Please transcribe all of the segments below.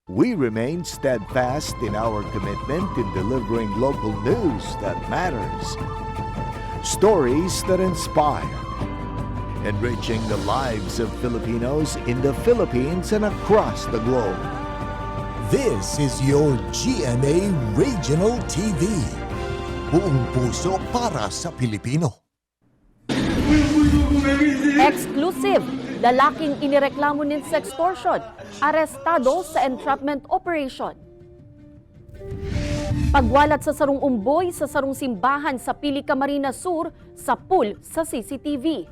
We remain steadfast in our commitment in delivering local news that matters, stories that inspire, enriching the lives of Filipinos in the Philippines and across the globe. This is your GMA Regional TV. Buong puso para sa Pilipino. Exclusive! Lalaking inireklamo ng sextortion, arestado sa entrapment operation. Pagwalat sa sarong umboy sa sarong simbahan sa Pili, Camarines Sur sa pool sa CCTV.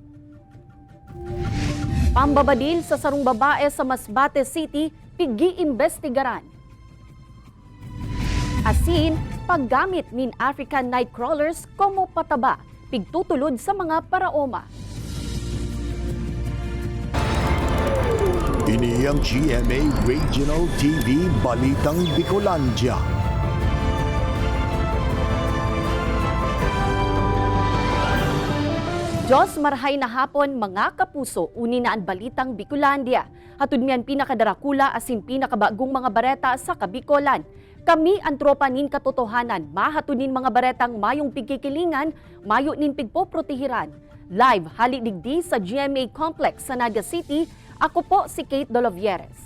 Pambabadil sa sarong babae sa Masbate City, pigi-imbestigaran. Asin, paggamit nin African nightcrawlers como pataba, pigtutulod sa mga paraoma. Ini ang GMA Regional TV Balitang Bicolandia. Diyos marhay na hapon mga kapuso, uni na ang Balitang Bicolandia. Hatud miyan pinakadarakula asin pinakabagong mga bareta sa Kabikolan. Kami ang tropa nin katotohanan, mahatunin mga baretang mayong pigkikilingan, mayo nin pigpoprotehiran. Live halidigdi sa GMA Complex sa Naga City. Ako po si Kate Dolovieres.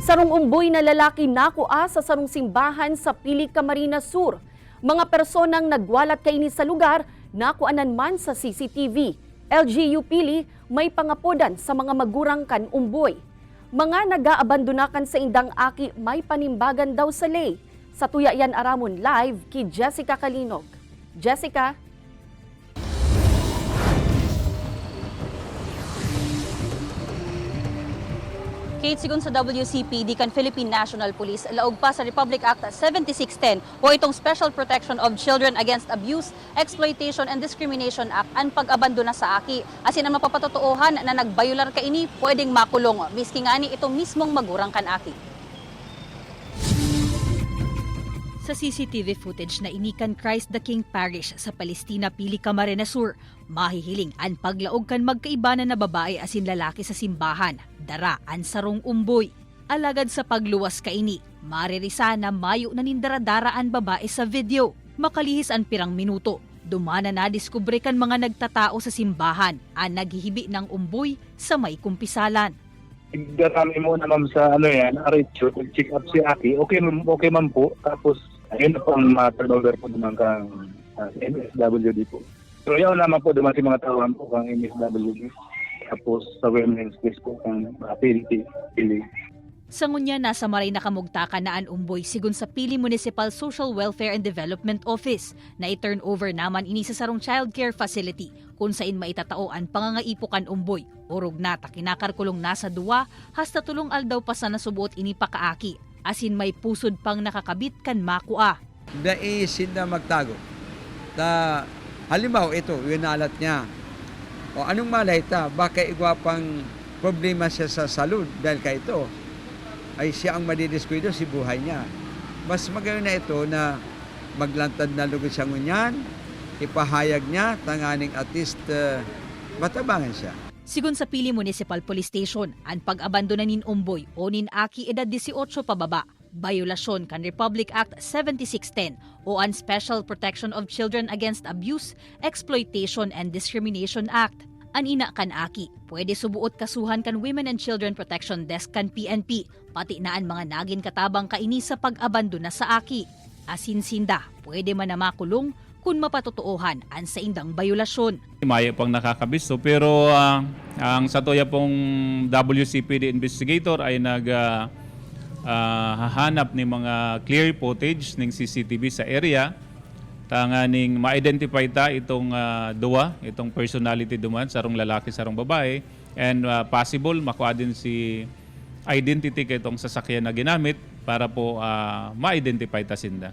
Sarong umboy na lalaki nakua sa sarong simbahan sa Pili, Camarines Sur. Mga personang nagwalat kaini sa lugar, nakuanan man sa CCTV. LGU Pili may pangapodan sa mga magurang kan umboy. Mga nag-aabandonakan sa indang aki may panimbagan daw sa lay. Sa Tuyayan Aramon Live kay Jessica Kalinog. Jessica? Kate, sigon sa WCPD kan Philippine National Police, laog pa sa Republic Act 7610 o itong Special Protection of Children Against Abuse, Exploitation and Discrimination Act ang pag-abandona sa aki. Asin ang mapapatotoohan na nagbayular ka ini, pwedeng makulong. Miski nga ni itong mismong magurang kan aki. Sa CCTV footage na inikan Christ the King Parish sa Palestina, Pili, Camarines Sur, mahihiling ang paglaog kan magkaibanan na babae asin lalaki sa simbahan, dara ang sarong umboy. Alagad sa pagluwas kaini, maririsa na mayo na nindaradara ang babae sa video. Makalihis ang pirang minuto, dumana na diskubre kan mga nagtatao sa simbahan ang naghihibi ng umboy sa may kumpisalan. Darami mo na ma'am sa Aritio, check up si Aki. Okay ma'am po. Tapos, ayun na po ang turnover po naman kang MSWD po. So, yun naman po naman si mga tawan po kang MSWD. Tapos, sa women's case po kang Pili. Sa ngunya, nasa maray na kamugtakan na ang umboy sigun sa Pili Municipal Social Welfare and Development Office na i-turn over naman ini sa sarong child care facility kung sain maitatao ang pangangaipukan umboy. Orog na kinakarkulong nasa 2 hasta tulong aldaw pa sa nasubuot ini pakaaki. Asin may pusod pang nakakabit kan makua. Naisin na magtago. Ta halimbawa ito, winalat niya. O anong malay ta? Baka igwapang problema siya sa salud dahil ka ito ay siya ang madidiskuido si buhay niya. Mas magayon na ito na maglantad na lugod siya ngunyan, ipahayag niya, tanganing at least matabangan siya. Sigun sa Pili Municipal Police Station, ang pag-abandona nin umboy o nin aki edad 18 pababa, bayulasyon kan Republic Act 7610 o ang Special Protection of Children Against Abuse, Exploitation and Discrimination Act. Anina kan aki, pwede subuot kasuhan kan Women and Children Protection Desk kan PNP, pati na ang mga nagin katabang kaini sa pag-abandona sa aki. Asin-sinda, pwede man na makulong kung mapatotoohan ang sa indang bayulasyon. Maya pang nakakabisto pero ang satuya pong WCPD investigator ay hahanap ni mga clear footage ng CCTV sa area. Tanganing ma-identify ta itong itong personality duman, sarong lalaki, sarong babae, and possible makuha din si identity kay itong sasakyan na ginamit para po ma-identify ta sinda.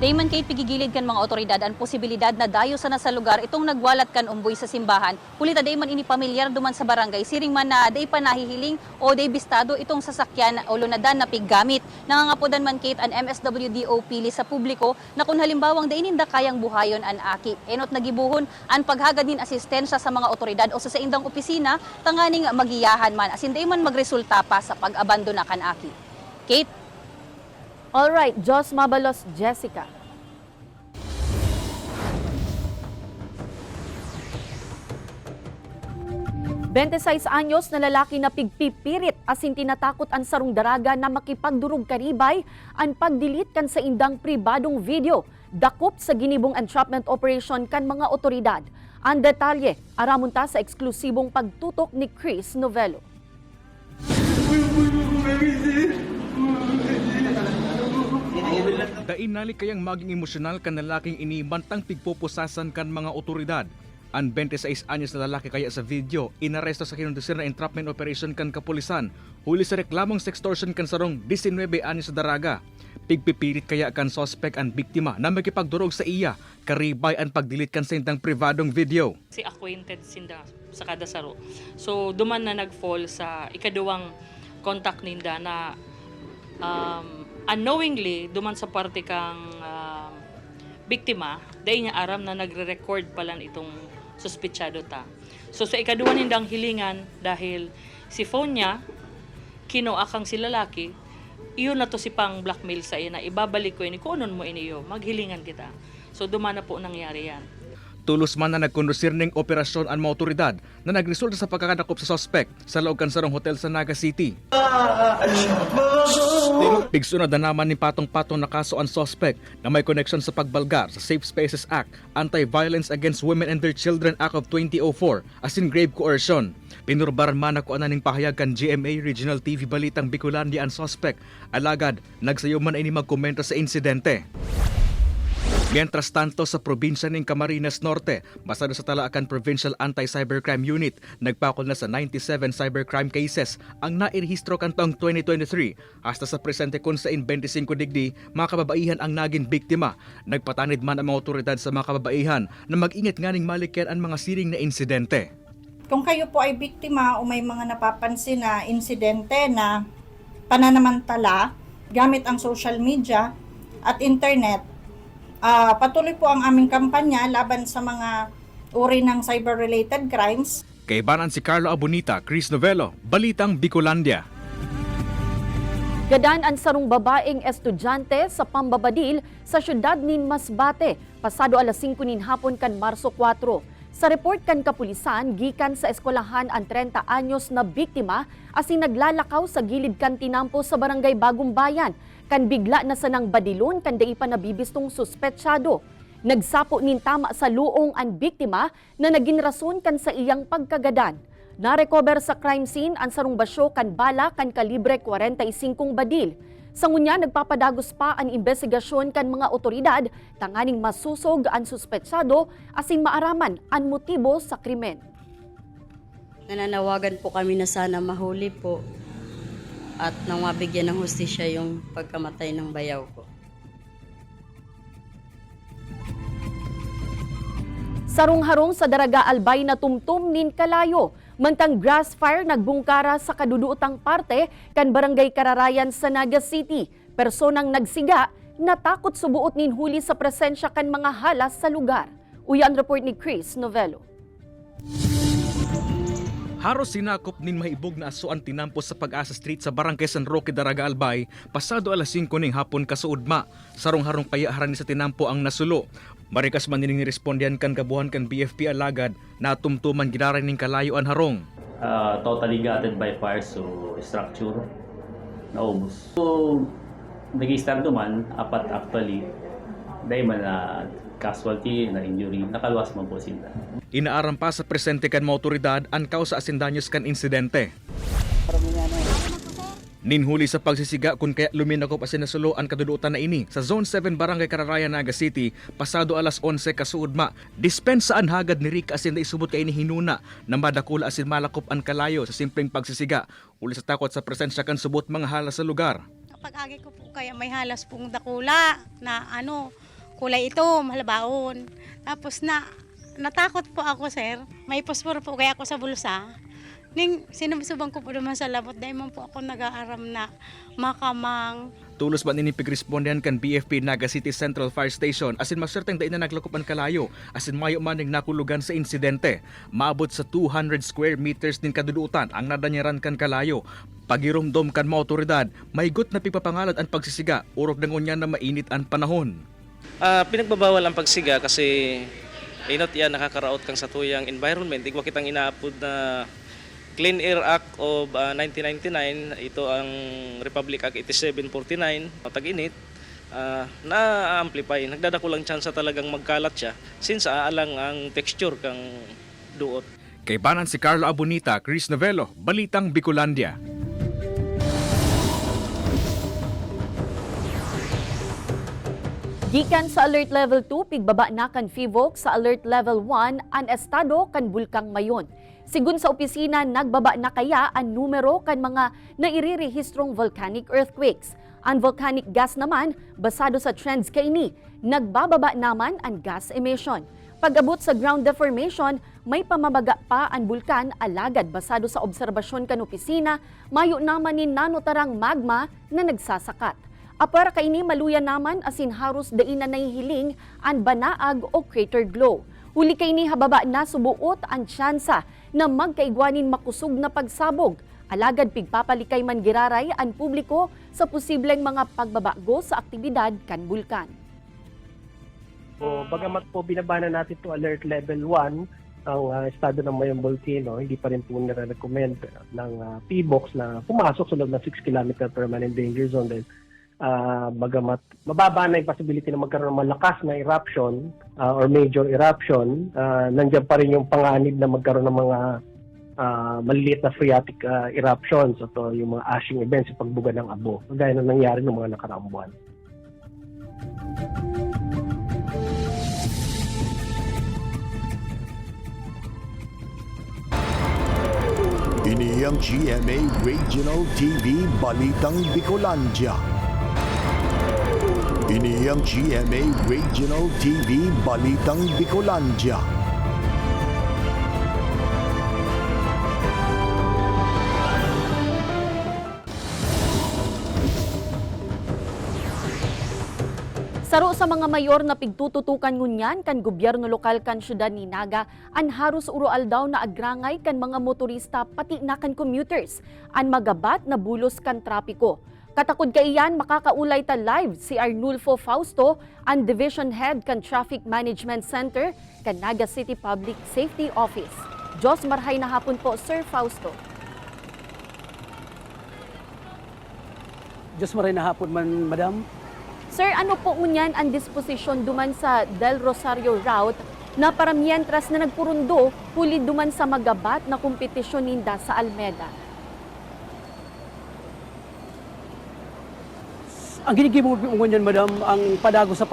Dayman Kate pigigilid kan mga otoridad ang posibilidad na dayo sana sa lugar itong nagwalat kan umboy sa simbahan. Kulita dayman ini pamilyar duman sa barangay siring man na day pa nahihiling o day bistado itong sasakyan o lunadan na piggamit. Nangangapodan man Kate ang MSWDO pili sa publiko na kung halimbawang day ninda kayang buhayon an aki. Enot nagibuhon ang paghagad din asistensya sa mga otoridad o sa indang opisina tanganing magiyahan man asin dayman magresulta pa sa pag-abandona kan aki. Kate. Alright, Jos Mabalos, Jessica. Bentesais anyos na lalaki na pigpipirit asin tinatakot ang sarong daraga na makipagdurog karibay ang pagdilit kan sa indang pribadong video. Dakop sa ginibong entrapment operation kan mga otoridad. Ang detalye, aramunta sa eksklusibong pagtutok ni Chris Novello. Dainali kayang maging emosyonal kan lalaking inibantang pigpupusasan kan mga otoridad. Ang 26 anyos na lalaki kaya sa video, inaresto sa kinundusir na entrapment operation kan kapulisan. Huli sa reklamong sextortion kan sarong 19 anyos sa daraga. Pigpipirit kaya kan suspect ang biktima na magkipagdurog sa iya, karibay ang pagdilit kan sa indang privadong video. Si acquainted sinda sa kada saro. So duman na nagfall sa ikaduwang contact ninda na unknowingly duman sa parte kang biktima, dahil niya aram na nagre-record pala itong suspetsado ta. So sa ikaduwa nindang hilingan dahil si phone niya kinoakang si lalaki, iyon na to si pang blackmail sa iya na ibabalik ko ini kunon mo iniyo, maghilingan kita. So dumana po nangyari yan. Tulos man na nagkondusir ng operasyon ang mga otoridad na nagresulta sa pagkakadakop sa suspect sa loob kan sarong hotel sa Naga City. Pigsunod na naman ni patong-patong na kaso ang suspect na may connection sa pagbalgar sa Safe Spaces Act, Anti-Violence Against Women and Their Children Act of 2004 as in grave coercion. Pinurbar man ako ananing pahayag kan GMA Regional TV Balitang Bicolandia ang suspect. Alagad, nagsayo man ini magkomento sa insidente. Mientras tanto sa probinsya ng Camarines Norte, basado sa Talaacan Provincial Anti-Cybercrime Unit, nagpakol na sa 97 cybercrime cases ang nairehistro kantong 2023. Hasta sa presente kun sa 25 digdi, mga kababaihan ang naging biktima. Nagpatanid man ang mga otoridad sa mga kababaihan na mag-ingat nganing malikyan ang mga siring na insidente. Kung kayo po ay biktima o may mga napapansin na insidente na pananamantala gamit ang social media at internet, patuloy po ang aming kampanya laban sa mga uri ng cyber-related crimes. Kaibanan si Carlo Abonita, Chris Novello, Balitang Bicolandia. Gadan ang sarong babaeng estudyante sa pambabadil sa syudad nin Masbate, pasado alas 5 nin hapon kan Marso 4. Sa report kan kapulisan, gikan sa eskwelahan ang 30 anyos na biktima asin naglalakaw sa gilid kan tinampo sa barangay Bagong Bayan. Kan bigla na sanang badilon kan dai pa nabibistong suspetsyado. Nagsapo nin tama sa luong ang biktima na naging rason kan sa iyang pagkagadan. Narecover sa crime scene ang sarong basyo kan bala kan kalibre 45 badil. Sa ngunya nagpapadagos pa ang investigasyon kan mga otoridad tanganing masusog ang suspetsyado asin maaraman ang motibo sa krimen. Nananawagan po kami na sana mahuli po at nang mabigyan ng hustisya yung pagkamatay ng bayaw ko. Sarong-harong sa Daraga Albay na tumtum nin kalayo. Mantang grass fire nagbungkara sa kaduduotang parte kan Barangay Kararayan sa Naga City. Personang nagsiga, natakot subuot nin huli sa presensya kan mga halas sa lugar. Uyan report ni Chris Novello. Haros sinakop nin mahibog na aso ang tinampo sa Pag-asa Street sa Barangay San Roque, Daraga Albay, pasado alas 5 ning hapon kasuudma. Sarong-harong kaya harani sa tinampo ang nasulo. Marikas man nining respondian kan kabuhan kan BFP alagad na tumtuman ginaray ning kalayo ang harong. Totally gutted by fire, so structure naubos. So nag-start duman, apat actually, dahil man na casualty, na injury, nakaluwas man po sila. Inaaram pa sa presente kan mga otoridad ang kausa asin danyos kan insidente. Ninhuli sa pagsisiga kung kaya luminakop asin nasulo ang kaduduotan na ini sa Zone 7 Barangay Kararayan, Naga City, pasado alas 11 kasuudma. Dispensaan hagad ni Rick asin na isubot kay ni hinuna na madakula asin malakop ang kalayo sa simpleng pagsisiga. Uli sa takot sa presensya kan subot mga halas sa lugar. Kapag agi ko po kaya may halas pong dakula na kulay itom, halabaon. Tapos natakot po ako, sir. May posporo po kaya ako sa bulsa. Ning sinubsuban ko po naman sa labot, dahil man po ako nag-aaram na makamang. Tulos ba ninipig respondan kan BFP Naga City Central Fire Station asin maserteng dai na naglakupan kalayo asin mayo maning nakulugan sa insidente. Maabot sa 200 square meters din kadudutan ang nadanyaran kan kalayo. Pagirumdom kan mga otoridad, maygot na pigpapangalad ang pagsisiga, urog dangon na mainit ang panahon. Pinagbabawal ang pagsiga kasi inot yan nakakaraot kang sa tuyang environment. Igwa kitang inaapod na Clean Air Act of 1999, ito ang Republic Act 8749, tag-init, na-amplify. Nagdadako lang tsansa talagang magkalat siya since aalang ang texture kang duot. Kay banan si Carlo Abonita, Chris Novello, Balitang Bicolandia. Gikan sa Alert Level 2, pigbaba na kan FIVOC sa Alert Level 1 ang estado kan Bulkang Mayon. Sigun sa opisina, nagbaba na kaya ang numero kan mga nairirehistrong volcanic earthquakes. Ang volcanic gas naman, basado sa trends kaini, nagbababa naman ang gas emission. Pag-abot sa ground deformation, may pamabaga pa ang bulkan alagad basado sa obserbasyon kan opisina, mayo naman ni nanotarang magma na nagsasakat. Apar kaini maluya naman asin haros dain na nahihiling ang banaag o crater glow. Huli kay ni hababa na subuot ang tsansa na magkaigwanin makusog na pagsabog. Alagad pigpapalikay man giraray ang publiko sa posibleng mga pagbabago sa aktibidad kan bulkan. So, bagamat po binabana natin to Alert Level 1 ang estado ng Mayon Volcano, hindi pa rin po nire-recommend ng PBOX na pumasok sa loob ng 6 km permanent danger zone dahil bagamat mababa na yung possibility na magkaroon ng malakas na eruption or major eruption, nandiyan pa rin yung panganib na magkaroon ng mga maliliit na phreatic eruptions o yung mga ashing events, yung pagbuga ng abo, gaya na nangyari ng mga nakaraang buwan. Ini ang GMA Regional TV Balitang Bicolandia. Ini ang GMA Regional TV Balitang Bicolandia. Saro sa mga mayor na pigtututukan ngunyan kan gobyerno lokal kan syudad ni Naga, an haros uroal daw na agrangay kan mga motorista pati na kan commuters, an magabat na bulos kan trapiko. Katakod kaiyan makakaulay ta live si Arnulfo Fausto, ang Division Head kan Traffic Management Center kan Naga City Public Safety Office. Diyos marhay na hapon po, Sir Fausto. Diyos marhay na hapon man, Madam. Sir, ano po unyan ang disposisyon duman sa Del Rosario route na para mientras na nagpurundo, huli duman sa magabat na kompetisyon ninda sa Almeda? Ang ginigimo mo ngunyan, Madam, ang padago sa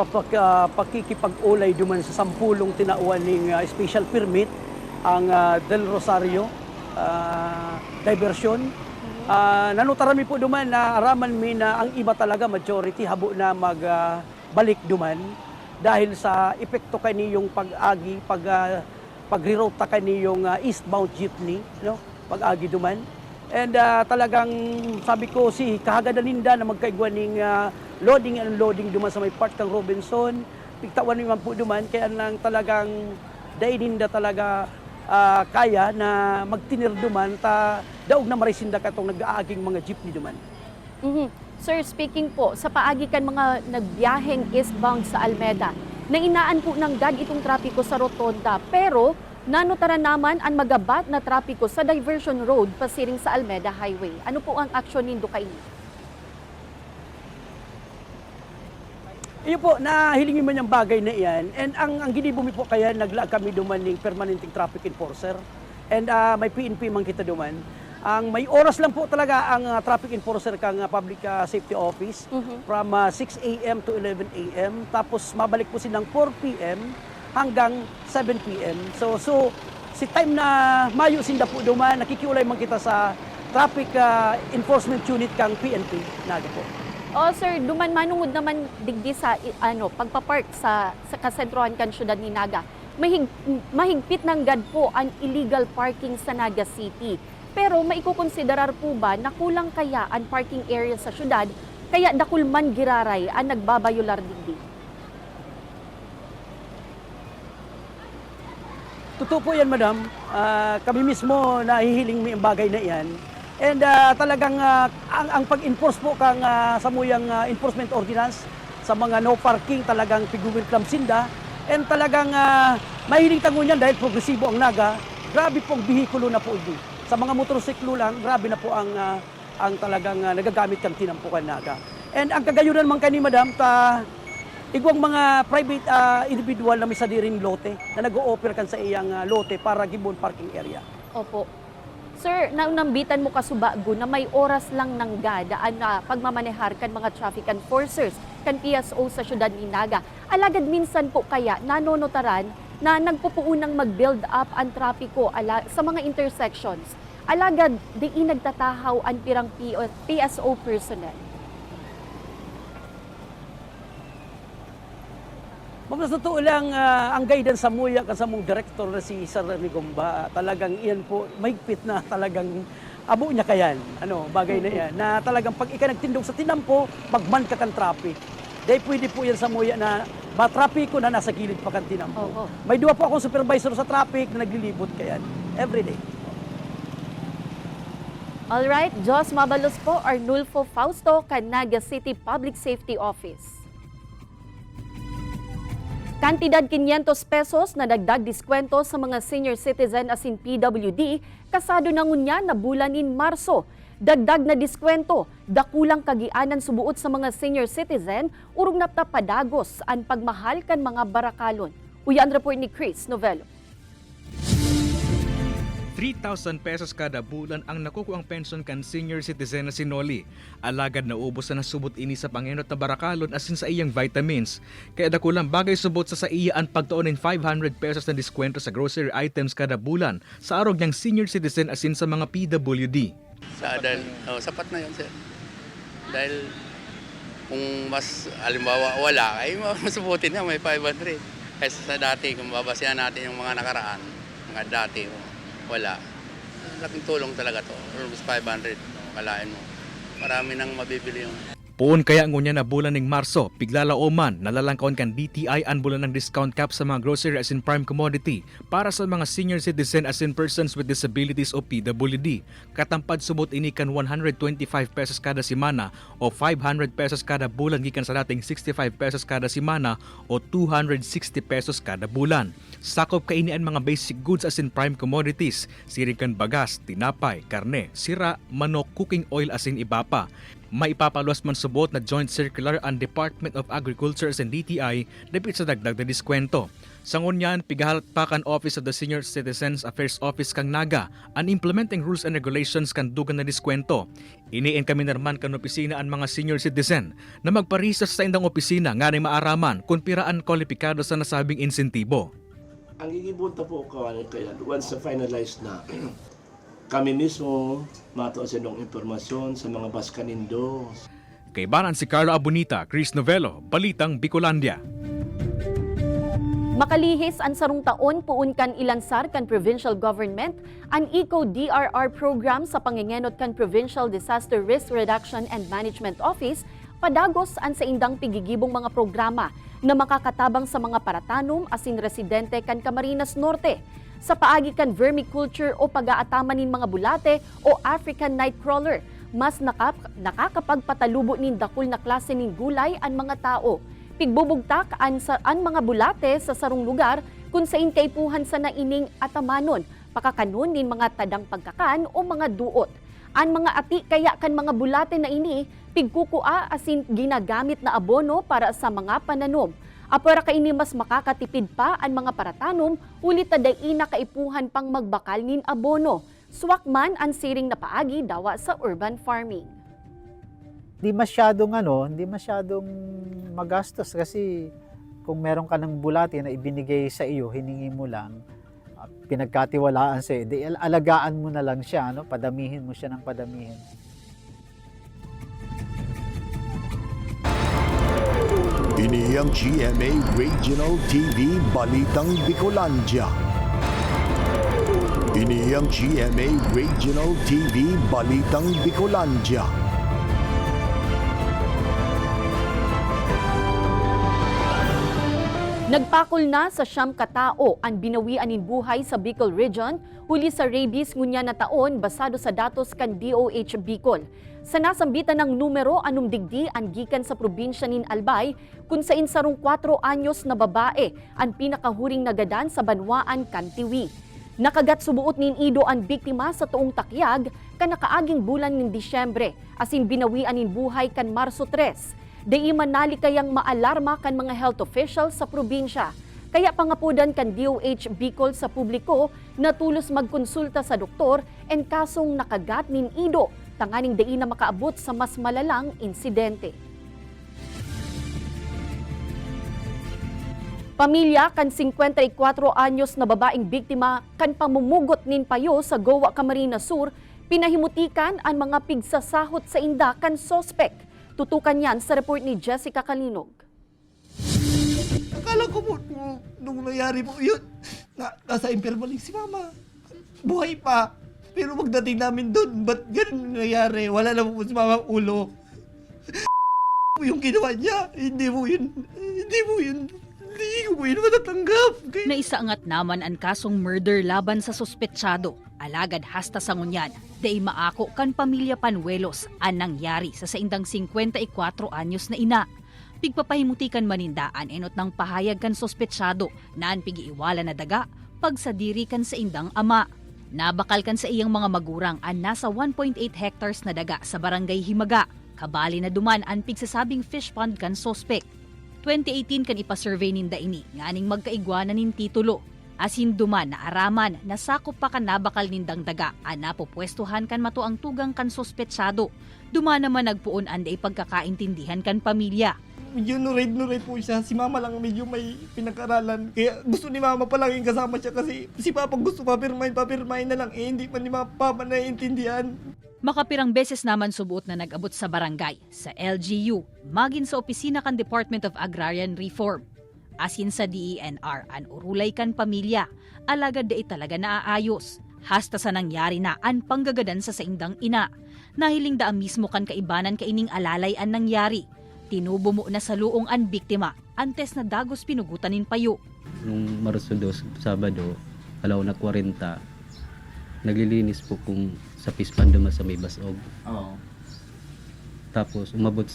pakikipag-ulay duman sa 10 tinauan ng special permit, ang Del Rosario diversion. Nanutarami po duman na araman mi na ang iba talaga majority habo na magbalik duman dahil sa epekto kaniyong pag-agi, pag-reroute kaniyong eastbound jeepney, no? Pag-agi duman. And talagang sabi ko si kahagadan ninda na magkaigwan ng loading and unloading duman sa may part kang Robinson, pigtawan naman po duman kaya lang talagang dahil ninda talaga kaya na magtinir duman ta daog na marisinda katong nag-aaging mga jeepney duman. Sir, speaking po, sa paagi kan mga nagbiyaheng eastbound sa Almeda, nainaan po ng gad itong trapiko sa Rotonda, pero nanutaran naman ang magabat na trapiko sa diversion road pasiring sa Almeda Highway. Ano po ang aksyon nindo kaini? Iyo po, nahilingin man yung bagay na iyan. And ang ginibumi po kaya, naglaag kami duman ng permanenteng traffic enforcer. And may PNP man kita duman. Ang may oras lang po talaga ang traffic enforcer kang Public Safety Office from 6 a.m. to 11 a.m. Tapos mabalik po silang 4 p.m. hanggang 7 p.m. So si time na mayo sinda po duman, nakikiulay man kita sa Traffic Enforcement Unit kang PNP. Naga po. O sir, duman manungod naman digdi sa pagpapark sa kasentrohan kan syudad ni Naga. Mahigpit ng gad po ang illegal parking sa Naga City. Pero maikukonsiderar po ba na kulang kaya ang parking area sa syudad kaya dakulman giraray ang nagbabayular digdi? Totoo po yan, madam. Kami mismo nahihiling may bagay na yan. And talagang ang pag-enforce po kang samuyang enforcement ordinance sa mga no parking talagang piguwil klamsinda. And talagang mahiling tango niyan dahil progresibo ang Naga. Grabe pong bihikulo na po ito. Sa mga motorsiklo lang, grabe na po ang talagang nagagamit kang tinampukan Naga. And ang kagayunan man kani, madam, igwang mga private individual na may sadiring lote na nag-o-offer kan sa iyang lote para gibon parking area. Opo. Sir, nambitan mo kasubago na may oras lang ng daan na pagmamanehar kan mga traffic enforcers kan PSO sa syudad ni Naga. Alagad minsan po kaya nanonotaran na nagpupuunang mag-build up ang trapiko sa mga intersections. Alagad di nagtatahaw ang pirang PSO personnel. Ma'am, sa totoo lang, ang guidance sa muya kasamong director na si Sir Rigomba, talagang iyan po, mahigpit na talagang abo niya kayan, bagay na yan, na talagang pag ika nagtindog sa tinampo, magman ka kan traffic. Dahil pwede po yan sa muya na matrapiko na nasa gilid pa kan tinampo. May dua po akong supervisor sa traffic na naglilibot kayan, everyday. Alright, Jos Mabalos po, Arnulfo Fausto, Naga City Public Safety Office. Kantidad 500 pesos na dagdag diskwento sa mga senior citizen asin PWD kasado na ngunya na bulanin Marso. Dagdag na diskwento, dakulang kagianan subuot sa mga senior citizen, urong naptapadagos ang pagmahal kan mga barakalon. Uyan report ni Chris Novello. 3,000 pesos kada bulan ang nakukuang pension kan senior citizen na si Noli. Alagad na ubos na subot ini sa pangenot na barakalon asin sa iyang vitamins. Kaya dakulang bagay subot sa iya ang pagtuunin 500 pesos na diskwento sa grocery items kada bulan sa arog ng senior citizen asin sa mga PWD. Sapat na yun, sir. Dahil kung mas halimbawa wala, ay masubutin na may 500. Kaysa sa dati, kung babasihan natin yung mga nakaraan, mga dati, wala. Laking tulong talaga to. Almost 500. Kalain mo. Marami nang mabibili yung... Puon kaya ngunya na bulan ng Marso, piglalauman, nalalangkaon kan DTI ang bulan ng discount cap sa mga grocery as in prime commodity para sa mga senior citizen as in persons with disabilities o PWD. Katampad subot ini kan 125 pesos kada simana o 500 pesos kada bulan gikan sa dating 65 pesos kada simana o 260 pesos kada bulan. Sakop kaini ang mga basic goods as in prime commodities, siring kan bagas, tinapay, karne, sira, manok, cooking oil as in iba pa. Maipapaluwas man subot na joint circular ang Department of Agriculture and DTI dapit sa dagdag na diskwento. Sa ngunyan, pigahalpakan Office of the Senior Citizens Affairs Office kang Naga ang implementing rules and regulations kan dugan na diskwento. Iniin kami narman kan opisina ang mga senior citizen na magparesearch sa indang opisina nga rin maaraman kung piraan kwalipikado sa nasabing insentibo. Ang gigibunta po kaya once na finalized na kami mismo matuasin ng impormasyon sa mga baskanindo. Kay Baran si Carlo Abunita, Chris Novello, Balitang Bicolandia. Makalihis ang sarong taon puun kan ilansar kan provincial government ang ECO-DRR program sa pangingenot kan Provincial Disaster Risk Reduction and Management Office padagos ang sa indang pigigibong mga programa na makakatabang sa mga paratanom asin residente kan Camarines Norte. Sa paagi kan vermiculture o pag-aataman nin mga bulate o African nightcrawler, mas nakakapagpatalubo nin dakul na klase nin gulay ang mga tao. Pigbubugtak ang mga bulate sa sarong lugar kung sain kaipuhan sa naining atamanon, pakakanon nin mga tadang pagkakan o mga duot. Ang mga ati kaya kan mga bulate na ini, pigkukua asin ginagamit na abono para sa mga pananom. Apara kaini mas makakatipid pa ang mga paratanom, ulit taday ina kaipuhan pang magbakal nin abono. Swakman ang siring na paagi dawa sa urban farming. Hindi masyadong magastos kasi kung meron ka ng bulate na ibinigay sa iyo, hiningi mo lang, pinagkatiwalaan sa iyo, alagaan mo na lang siya, padamihin mo siya ng padamihin. Ini ang GMA Regional TV Balitang Bicolandia. Ini ang GMA Regional TV Balitang Bicolandia. Nagpakol na sa siyam katao ang binawian nin buhay sa Bicol Region huli sa rabies ngunya na taon basado sa datos kan DOH Bicol. Sa nasambitan ng numero anong digdi ang gikan sa probinsya nin Albay kung sa insarong 4 anyos na babae ang pinakahuring nagadan sa Banwaan, Kantiwi. Nakagat subuot nin Ido ang biktima sa tuong takyag kan nakaaging bulan nin Disyembre asin binawian nin buhay kan Marso 3. Di manali kayang maalarma kan mga health officials sa probinsya. Kaya pangapudan kan DOH Bicol sa publiko na tulos magkonsulta sa doktor en kasong nakagat nin Ido, tanganing di na makaabot sa mas malalang insidente. Pamilya kan 54 anyos na babaeng biktima kan pamumugot nin payo sa Goa, Camarines Sur, pinahimutikan ang mga pigsasahot sa inda kan sospek. Tutukan yan sa report ni Jessica Kalinog. Akala ko po, nung nangyari po yun, nasa infirmary si Mama. Buhay pa. Pero magdating namin doon, ba't ganun nangyari? Wala na po si Mama ulo. Yung ginawa niya, hindi ko po yun matatanggap. Naisaangat naman ang kasong murder laban sa suspetsyado. Alagad hasta sa ngunyan, day maako kan pamilya Panuelos ang nangyari sa saindang 54 anyos na ina. Pigpapahimutikan manindaan enot ng pahayag kan sospetsyado na ang pigiiwala na daga pagsadiri kan sa indang ama. Nabakal kan sa iyang mga magurang ang nasa 1.8 hectares na daga sa barangay Himaga. Kabali na duman ang pigsasabing fish pond kan sospek. 2018 kan ipasurvey ninda ini nga aning magkaigwanan nin titulo. Asin duman na araman na sakop pa kan nabakal nindang daga ang napopwestuhan kan mato ang tugang kan sospetsyado. Duman naman nagpuon anday pagkakaintindihan kan pamilya. Medyo no-raid po siya. Si Mama lang medyo may pinag-aralan. Kaya gusto ni Mama palaging kasama siya kasi si Papa gusto papirmahin na lang. Hindi pa ni Papa naiintindihan. Makapirang beses naman subuot na nag-abot sa barangay, sa LGU, magin sa opisina kan Department of Agrarian Reform. Asin sa DENR, an urulay kan pamilya, alagad da talaga naaayos. Hasta sa nangyari na an panggagadan sa saindang ina. Nahiling da mismo kan kaibanan kaining alalay an nangyari. Tinubo mo na sa luong an biktima, antes na dagos pinugutanin payo. Nung Marso 2, Sabado, 40, naglilinis po kung sa Pispanduma sa may Basog. Oo. Tapos umabot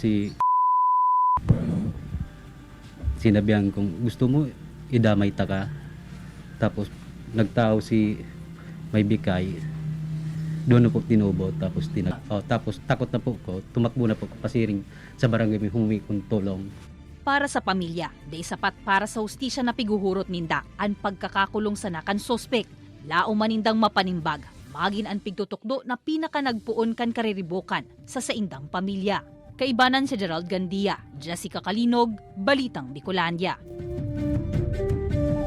sinabihan kong gusto mo idamay ta ka. Tapos nagtao si may bikay. Doon na po tinubo tapos tapos takot na po ko, tumakbo na po pasiring sa barangay may humingi kong tulong. Para sa pamilya, day sapat para sa hustisya na piguhurot ninda ang pagkakakulong sa nakan sospek. Lao manindang mapanimbag, magin ang pigtutukdo na pinaka nagpuon kan kariribokan sa saindang pamilya. Kaibanan si Gerald Gandia, Jessica Kalinog, Balitang Bicolandia.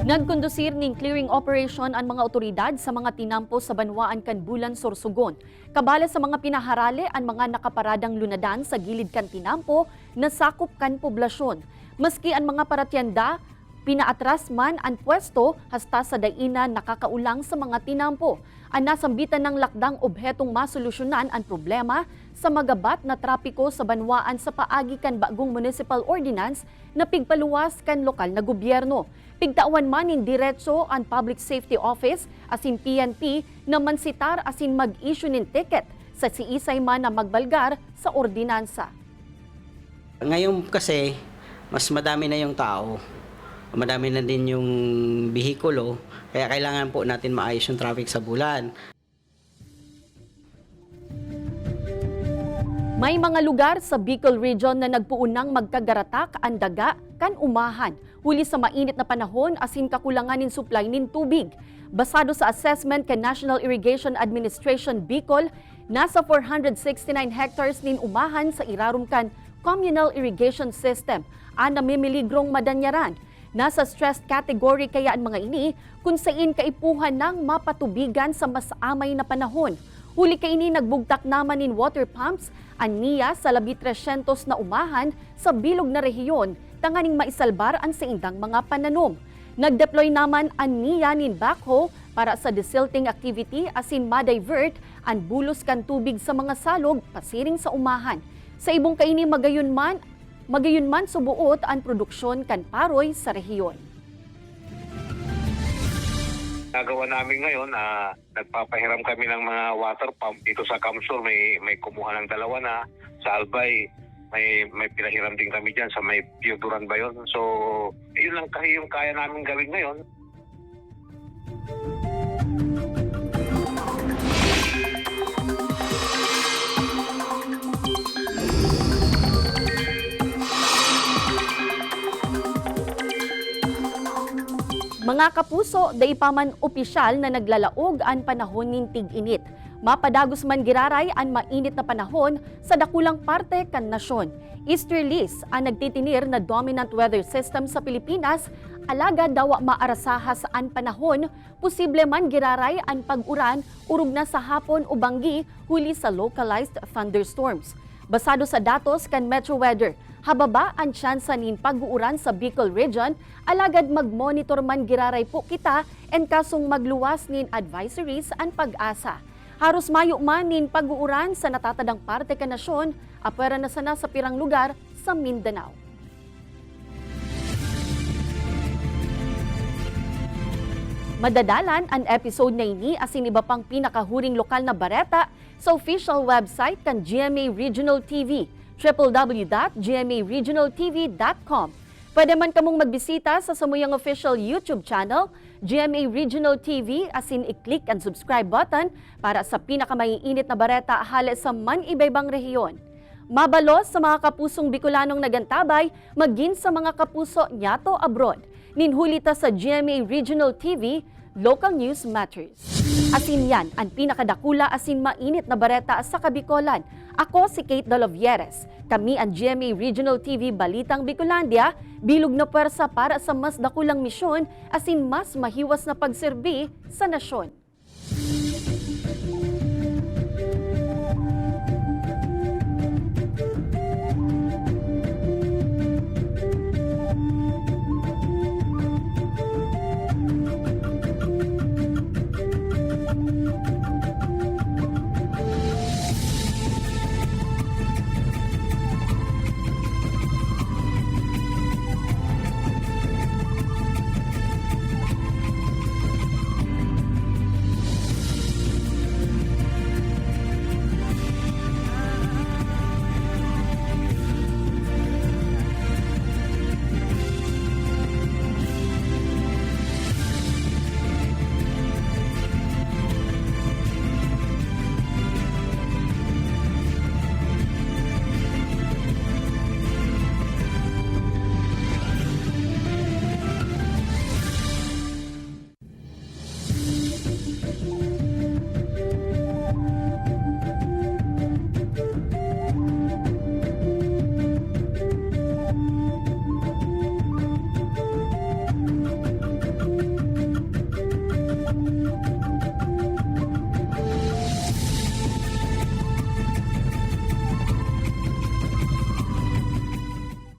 Nagkondusir ning clearing operation ang mga otoridad sa mga tinampo sa Banwaan kan Bulan, Sorsogon. Kabala sa mga pinaharali ang mga nakaparadang lunadan sa gilid kan tinampo na sakop kan poblasyon. Maski ang mga paratyanda, pinaatras man ang pwesto hasta sa daina nakakaulang sa mga tinampo. Ang nasambitan ng lakdang obhetong masolusyonan ang problema sa magabat na trapiko sa Banwaan sa paagi kan bagong municipal ordinance na pigpaluwas kan lokal na gobyerno. Pigtawan man in diretso ang Public Safety Office asin PNP na mansitar asin mag-issue nin ticket sa siisay man na magbalgar sa ordinansa. Ngayon kasi mas madami na yung tao. Madami na din yung bihikulo, kaya kailangan po natin maayos yung traffic sa Bulan. May mga lugar sa Bicol Region na nagpuunang magkagaratak ang daga kan umahan. Huli sa mainit na panahon asin kakulangan nin supply nin tubig. Basado sa assessment kan National Irrigation Administration Bicol, nasa 469 hectares nin umahan sa irarum kan communal irrigation system ang namimiligrong madanyaran. Nasa stressed category kaya ang mga ini kung saan kaipuhan ng mapatubigan sa mas amay na panahon. Huli kay ini nagbugtak naman in water pumps aniya sa 300 na umahan sa bilog na rehiyon tanganing maisalbar ang sa indang mga pananom. Nag-deploy naman ang niyanin backhoe para sa desilting activity asin ma-divert ang bulos kan tubig sa mga salog pasiring sa umahan. Sa ibong kaini magayon man subuot ang produksyon kan paroy sa rehiyon. Nagawa namin ngayon, nagpapahiram kami ng mga water pump dito sa Kamsur, may kumuha ng 2 na. Sa Albay, may pinahiram din kami dyan sa may Pioduran ba yun. So, yun lang yung kaya namin gawin ngayon. Mga kapuso, daipaman opisyal na naglalaog ang panahon nin tig-init. Mapadagos man giraray ang mainit na panahon sa dakulang parte kan nasyon. Easterlies ang nagtitinir na dominant weather system sa Pilipinas, alaga dawa maarasahas ang panahon, posible man giraray ang pag-uran, urog na sa hapon o banggi huli sa localized thunderstorms. Basado sa datos kan Metro Weather, hababa ang tsansa nin pag-uuran sa Bicol Region, alagad mag-monitor man giraray po kita and kasong magluwas nin advisories ang pag-asa. Haros mayo man nin pag-uuran sa natatadang parte ka nasyon, apwera na sana sa pirang lugar sa Mindanao. Madadalan ang episode na ini asin iba pang pinakahuring lokal na bareta sa official website kan GMA Regional TV, www.gmaregionaltv.com. Pwede man kamong magbisita sa samuyang official YouTube channel, GMA Regional TV, asin i-click ang subscribe button para sa pinakamaiinit na bareta hale sa man ibaybang rehiyon. Mabalos sa mga kapusong Bicolanong nagantabay, maging sa mga kapuso nyato abroad. Ninhulita sa GMA Regional TV, Local News Matters. Asin yan ang pinakadakula asin mainit na bareta sa Kabikolan. Ako si Kate Dalovieres. Kami ang GMA Regional TV Balitang Bicolandia, bilog na pwersa para sa mas dakulang misyon asin mas mahiwas na pagserbi sa nasyon.